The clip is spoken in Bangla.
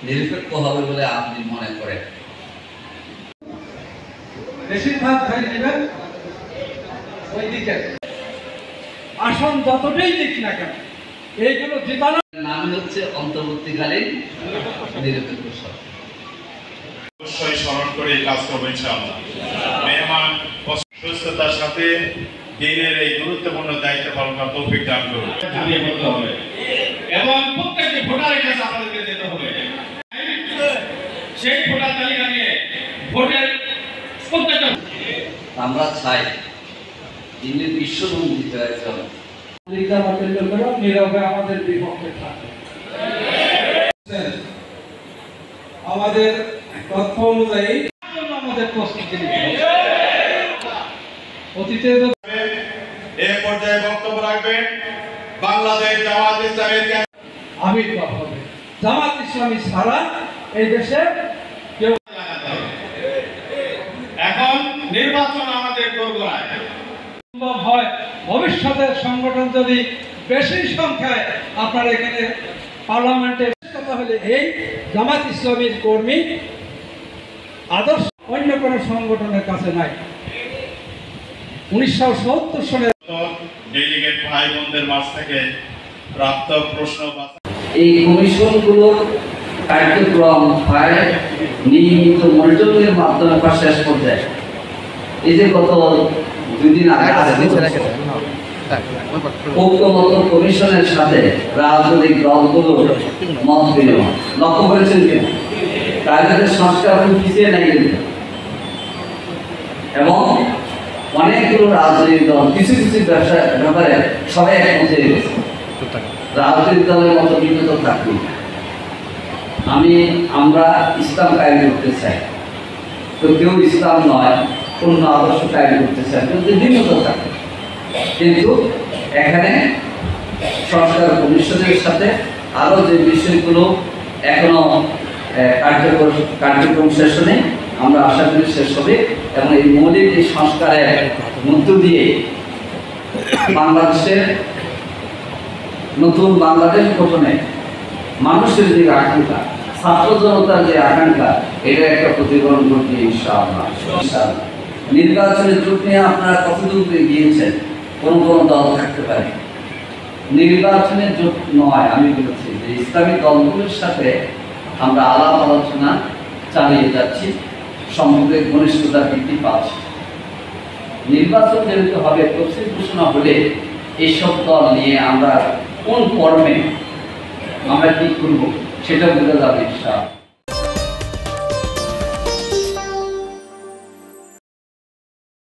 নিরপেক্ষ হবে বলে আপনি মনে করেন? বেশিরভাগ ধরে নেবেন ওই দিকে আসন যতটাই দিক না কেন এইগুলো জেতানোর নাম হচ্ছে অন্তর্বর্তীকালীন নিরপেক্ষ সরকার। অবশ্যই স্মরণ করে কাজ করবো ইনশাআল্লাহ। মেহমান সুস্থতার সাথে দিনের এই গুরুত্বপূর্ণ দায়িত্ব পালন করার তৌফিক দান করুন। ঝাঁপিয়ে পড়তে হবে এবং প্রত্যেকটি ভোটারের কাছে আমাদেরকে যেতে হবে। সেই ভোটার তালিকা নিয়ে ভোটের প্রত্যেকটা আমরা চাই তিনি বিশ্বমন্ত্রী একজন নীরবে আমাদের বিপক্ষে থাকে। আমাদের তথ্য অনুযায়ী আমাদের প্রস্তুতি অতীতে এ পর্যায়ে বক্তব্য রাখবেন বাংলাদেশ জামাত ইসলামীর আবির্ভাব হবে। জামাত ইসলামী ছাড়া এই দেশে কেউ এখন নির্বাচন আমাদের দোরগোড়ায় সম্ভব হয়। ভবিষ্যতের সংগঠন যদি বেশি সংখ্যায় আপনার এখানে পার্লামেন্টে কথা হলে এই জামাত ইসলামীর কর্মী আদর্শ অন্য কোনো সংগঠনের কাছে নাই। 1970 সনে ডেলিগেট ভাই বোনদের মাঝ থেকে প্রাপ্ত প্রশ্ন এই কমিশনগুলোর কার্যক্রম হয় নিয়মিত মনিটরিংয়ের মাধ্যমে শেষ পর্যায়ে। এই যে গত 2 দিন আগে ঐক্যমত্য কমিশনের সাথে রাজনৈতিক দলগুলোর মত বিনিময় লক্ষ্য করেছেন কিনা? রাজনৈতিক সংস্কার পিছিয়ে নেই কিন্তু, এবং অনেকগুলো রাজনৈতিক দল কিছু কিছু ব্যাপারে সবাই একমত হয়ে গেছে। রাজনৈতিক দলের মতো বিগত থাকি আমরা ইসলাম কায়েম করতে চাই, তো কেউ ইসলাম নয় অন্য আদর্শ কায়েম করতে চাই, কিন্তু ভিন্নত থাকে। কিন্তু এখানে সংস্কার কমিশনের সাথে আরো যে বিষয়গুলো এখনো কার্যক্রম শেষ নেই, আমরা আশা করি শেষ হবে, এবং এই মৌলিক এই সংস্কারের মধ্য দিয়ে বাংলাদেশের নতুন বাংলাদেশ গঠনে মানুষের যে আকাঙ্ক্ষা, ছাত্র জনতার যে আকাঙ্ক্ষা, এটা একটা প্রতিফলন ঘটবে ইনশাআল্লাহ। নির্বাচনের জোট নিয়ে আপনারা কতদূর গিয়েছেন? কোন কোন দল থাকতে পারে, নির্বাচনের জোট নয়। আমি বলছি যে ইসলামী দলগুলোর সাথে আমরা আলাপ আলোচনা চালিয়ে যাচ্ছি, সম্পর্কে ঘনিষ্ঠতা বৃদ্ধি পাচ্ছে। নির্বাচন যেহেতু হবে, তফসিল ঘোষণা হলে এইসব দল নিয়ে আমরা কোন কর্মে আমরা কি করবো সেটা বোঝা যাবে ইনশাআল্লাহ।